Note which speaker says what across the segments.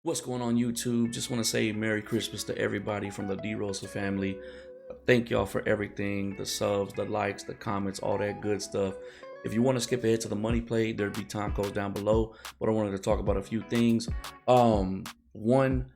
Speaker 1: What's going on YouTube? Just want to say Merry Christmas to everybody from the DRosa family. Thank y'all for everything, the subs, the likes, the comments, all that good stuff. If you want to skip ahead to the money play, there'll be time codes down below, but I wanted to talk about a few things. One,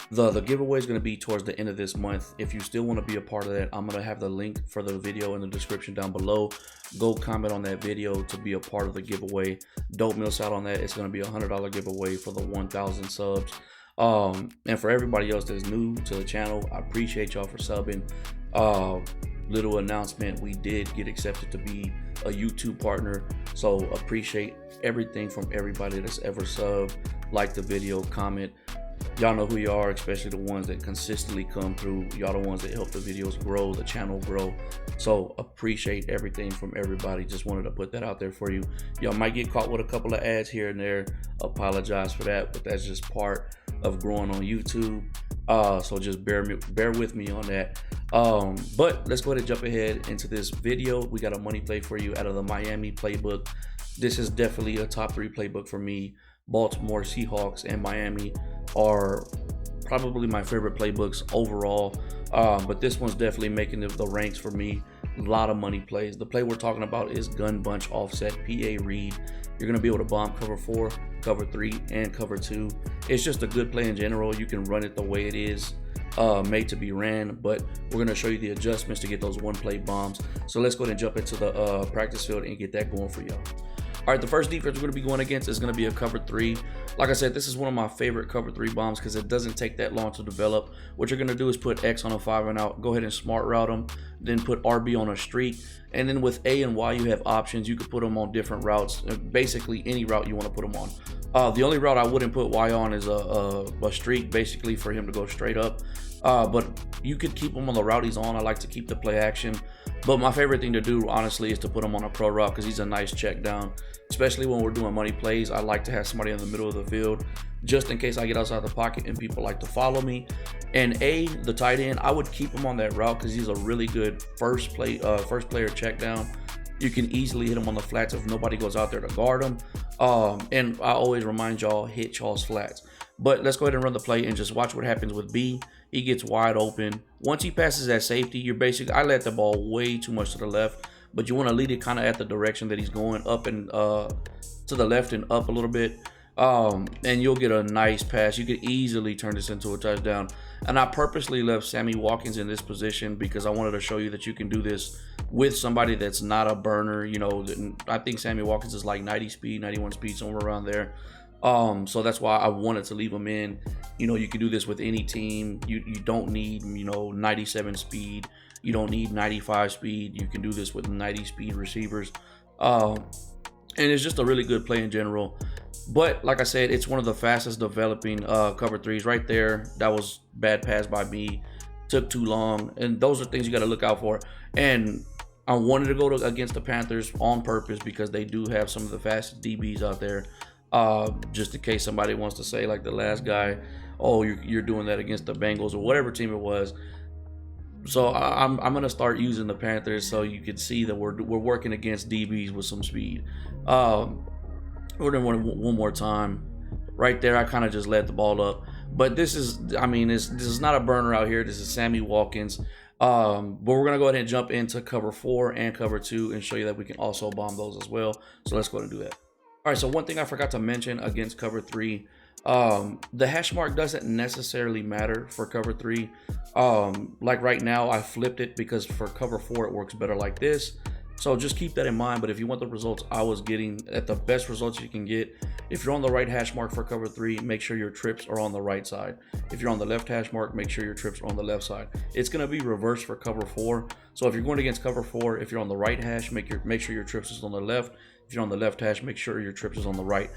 Speaker 1: the giveaway is going to be towards the end of this month. If you still want to be a part of that, I'm going to have the link for the video in the description down below. Go comment on that video to be a part of the giveaway. Don't miss out on that. It's going to be a $100 giveaway for the 1,000 subs. And for everybody else that's new to the channel, I appreciate y'all for subbing. Little announcement, we did get accepted to be a YouTube partner, so appreciate everything from everybody that's ever subbed, like the video, comment. Y'all know who you are, especially the ones that consistently come through. Y'all the ones that help the videos grow, the channel grow. So appreciate everything from everybody. Just wanted to put that out there for you. Y'all might get caught with a couple of ads here and there. Apologize for that, but that's just part of growing on YouTube. So just bear with me on that. But let's go ahead and jump ahead into this video. We got a money play for you out of the Miami playbook. This is definitely a top 3 playbook for me. Baltimore Seahawks and Miami are probably my favorite playbooks overall, but this one's definitely making the ranks for me. A lot of money plays. The play we're talking about is gun bunch offset PA read. You're going to be able to bomb cover 4, cover 3, and cover 2. It's just a good play in general. You can run it the way it is made to be ran, but we're going to show you the adjustments to get those one play bombs. So let's go ahead and jump into the practice field and get that going for y'all. All right, the first defense we're going to be going against is going to be a cover 3. Like I said, this is one of my favorite cover 3 bombs because it doesn't take that long to develop. What you're going to do is put X on a 5 and out, go ahead and smart route them, then put RB on a streak. And then with A and Y, you have options. You could put them on different routes, basically any route you want to put them on. The only route I wouldn't put Y on is a streak, basically for him to go straight up. But you could keep him on the route he's on. I like to keep the play action. But my favorite thing to do, honestly, is to put him on a pro route because he's a nice check down. Especially when we're doing money plays, I like to have somebody in the middle of the field just in case I get outside the pocket and people like to follow me. And A, the tight end, I would keep him on that route because he's a really good first player check down. You can easily hit him on the flats if nobody goes out there to guard him. And I always remind y'all, hit y'all's flats. But let's go ahead and run the play and just watch what happens with B. He gets wide open. Once he passes that safety, you're basically, I let the ball way too much to the left, but you want to lead it kind of at the direction that he's going, up and to the left and up a little bit. And you'll get a nice pass. You could easily turn this into a touchdown. And I purposely left Sammy Watkins in this position because I wanted to show you that you can do this with somebody that's not a burner. You know, I think Sammy Watkins is like 90 speed, 91 speed, somewhere around there. So that's why I wanted to leave him in. You know, you can do this with any team. You don't need, you know, 97 speed. You don't need 95 speed. You can do this with 90 speed receivers. And it's just a really good play in general. But like I said, it's one of the fastest developing cover 3s right there. That was bad pass by me. Took too long. And those are things you got to look out for. And I wanted to go against the Panthers on purpose because they do have some of the fastest DBs out there. Just in case somebody wants to say, like the last guy, oh, you're doing that against the Bengals or whatever team it was. So I'm gonna start using the Panthers so you can see that we're working against DBs with some speed. We're gonna run one more time. Right there, I kind of just let the ball up. But this is, I mean, this is not a burner out here. This is Sammy Watkins. But we're gonna go ahead and jump into cover 4 and cover 2 and show you that we can also bomb those as well. So let's go ahead and do that. All right, so one thing I forgot to mention against cover 3, the hash mark doesn't necessarily matter for cover 3. Like right now, I flipped it because for cover 4, it works better like this. So just keep that in mind. But if you want the results I was getting, at the best results you can get, if you're on the right hash mark for cover 3, make sure your trips are on the right side. If you're on the left hash mark, make sure your trips are on the left side. It's going to be reversed for cover 4. So if you're going against cover 4, if you're on the right hash, make sure your trips is on the left. If you're on the left hash, make sure your trips is on the right.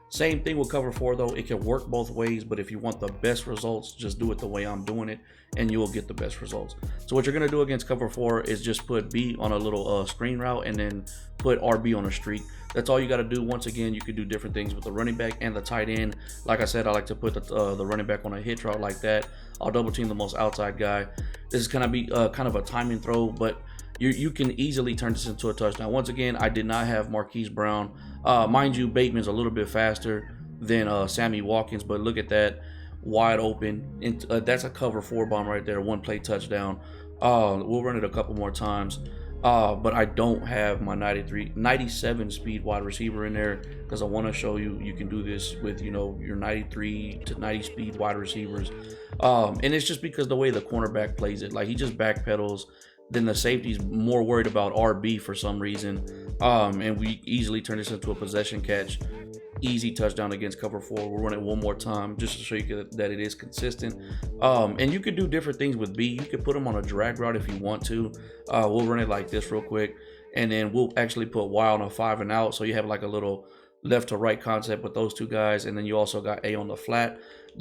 Speaker 1: Same thing with cover 4 though. It can work both ways, but if you want the best results, just do it the way I'm doing it and you will get the best results. So what you're going to do against cover 4 is just put B on a little screen route and then put RB on a streak. That's all you got to do. Once again, you can do different things with the running back and the tight end. Like I said, I like to put the running back on a hitch route like that. I'll double team the most outside guy. This is going to be kind of a timing throw, but you can easily turn this into a touchdown. Once again, I did not have Marquise Brown. Mind you, Bateman's a little bit faster than Sammy Watkins, but look at that. wide open. And that's a cover 4 bomb right there, 1 play touchdown. We'll run it a couple more times. But I don't have my 97 speed wide receiver in there because I want to show you can do this with, you know, your 93 to 90 speed wide receivers. And it's just because the way the cornerback plays it, like he just backpedals. Then the safety's more worried about RB for some reason. And we easily turn this into a possession catch. Easy touchdown against cover 4. We'll run it one more time just to show you that it is consistent. And you could do different things with B. You could put them on a drag route if you want to. We'll run it like this real quick. And then we'll actually put Y on a 5 and out. So you have like a little left to right concept with those two guys. And then you also got A on the flat.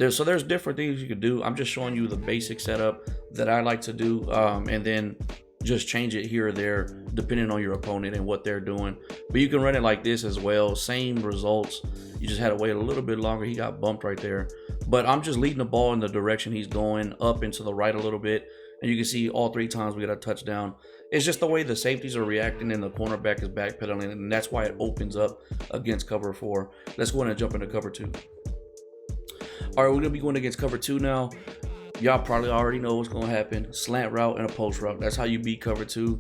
Speaker 1: So there's different things you could do. I'm just showing you the basic setup that I like to do. And then just change it here or there depending on your opponent and what they're doing. But you can run it like this as well, same results. You just had to wait a little bit longer. He got bumped right there, but I'm just leading the ball in the direction he's going, up and to the right a little bit, and you can see all 3 times we got a touchdown. It's just the way the safeties are reacting and the cornerback is backpedaling, and that's why it opens up against cover 4. Let's go ahead and jump into cover 2. All right, we're gonna be going against cover 2 now. Y'all probably already know what's going to happen. Slant route and a post route. That's how you beat cover 2.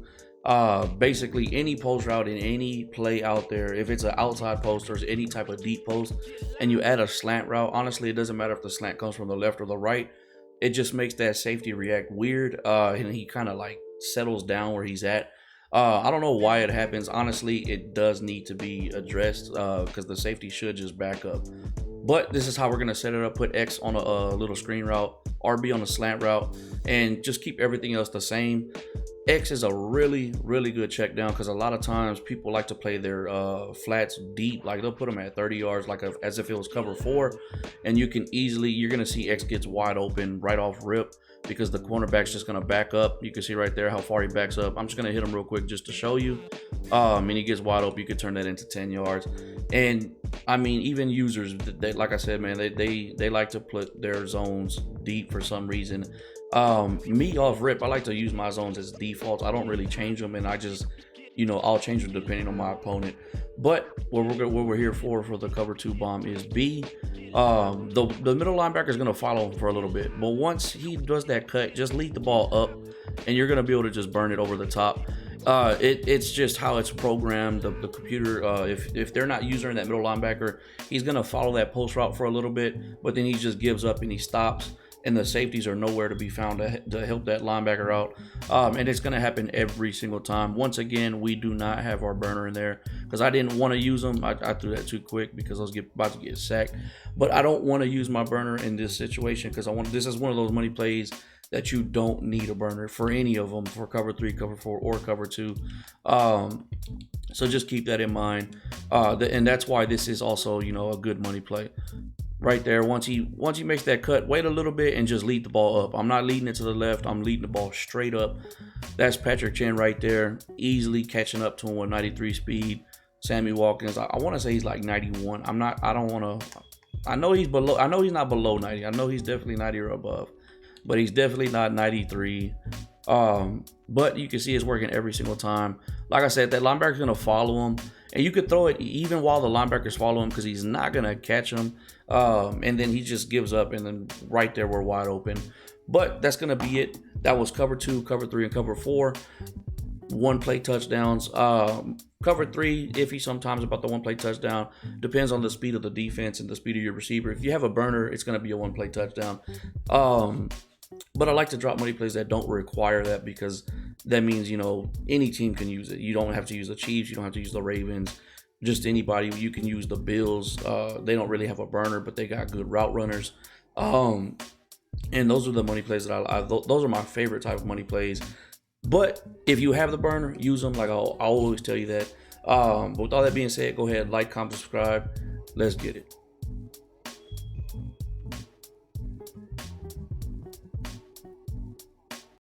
Speaker 1: Basically, any post route in any play out there, if it's an outside post or any type of deep post, and you add a slant route, honestly, it doesn't matter if the slant comes from the left or the right. It just makes that safety react weird, and he kind of like settles down where he's at. I don't know why it happens. Honestly, it does need to be addressed because the safety should just back up. But this is how we're going to set it up. Put X on a little screen route, RB on a slant route, and just keep everything else the same. X is a really, really good check down because a lot of times people like to play their flats deep. Like they'll put them at 30 yards as if it was cover 4. And you can easily, you're going to see X gets wide open right off rip because the cornerback's just going to back up. You can see right there how far he backs up. I'm just going to hit him real quick just to show you. And he gets wide open. You could turn that into 10 yards. And I mean, even users, they, like I said, man, they like to put their zones deep for some reason. Me off rip, I like to use my zones as defaults. I don't really change them, and I just, you know, I'll change them depending on my opponent. But what we're here for the cover 2 bomb is B. The middle linebacker is going to follow him for a little bit, but once he does that cut, just lead the ball up, and you're going to be able to just burn it over the top. It's just how it's programmed. The computer, if they're not using that middle linebacker, he's going to follow that post route for a little bit, but then he just gives up and he stops. And the safeties are nowhere to be found to help that linebacker out. And it's going to happen every single time. Once again, we do not have our burner in there because I didn't want to use them. I threw that too quick because I was about to get sacked. But I don't want to use my burner in this situation because this is one of those money plays that you don't need a burner for any of them, for cover 3, cover 4, or cover 2. So just keep that in mind. And that's why this is also, you know, a good money play. Right there, once he makes that cut, wait a little bit and just lead the ball up. I'm not leading it to the left. I'm leading the ball straight up. That's Patrick Chen right there, easily catching up to him with 93 speed. Sammy Watkins, I want to say he's like 91. I don't want to. I know he's below. I know he's not below 90. I know he's definitely 90 or above, but he's definitely not 93. But you can see it's working every single time. Like I said, that linebacker's gonna follow him, and you could throw it even while the linebacker's following him because he's not gonna catch him. And then he just gives up, and then right there we're wide open. But that's gonna be it. That was cover 2, cover 3, and cover 4. 1 play touchdowns. Cover 3 iffy sometimes about the 1 play touchdown. Depends on the speed of the defense and the speed of your receiver. If you have a burner, it's gonna be a 1 play touchdown. But I like to drop money plays that don't require that because that means, you know, any team can use it. You don't have to use the Chiefs. You don't have to use the Ravens. Just anybody. You can use the Bills. They don't really have a burner, but they got good route runners. And those are the money plays that those are my favorite type of money plays. But if you have the burner, use them. Like I'll always tell you that. But with all that being said, go ahead, like, comment, subscribe. Let's get it.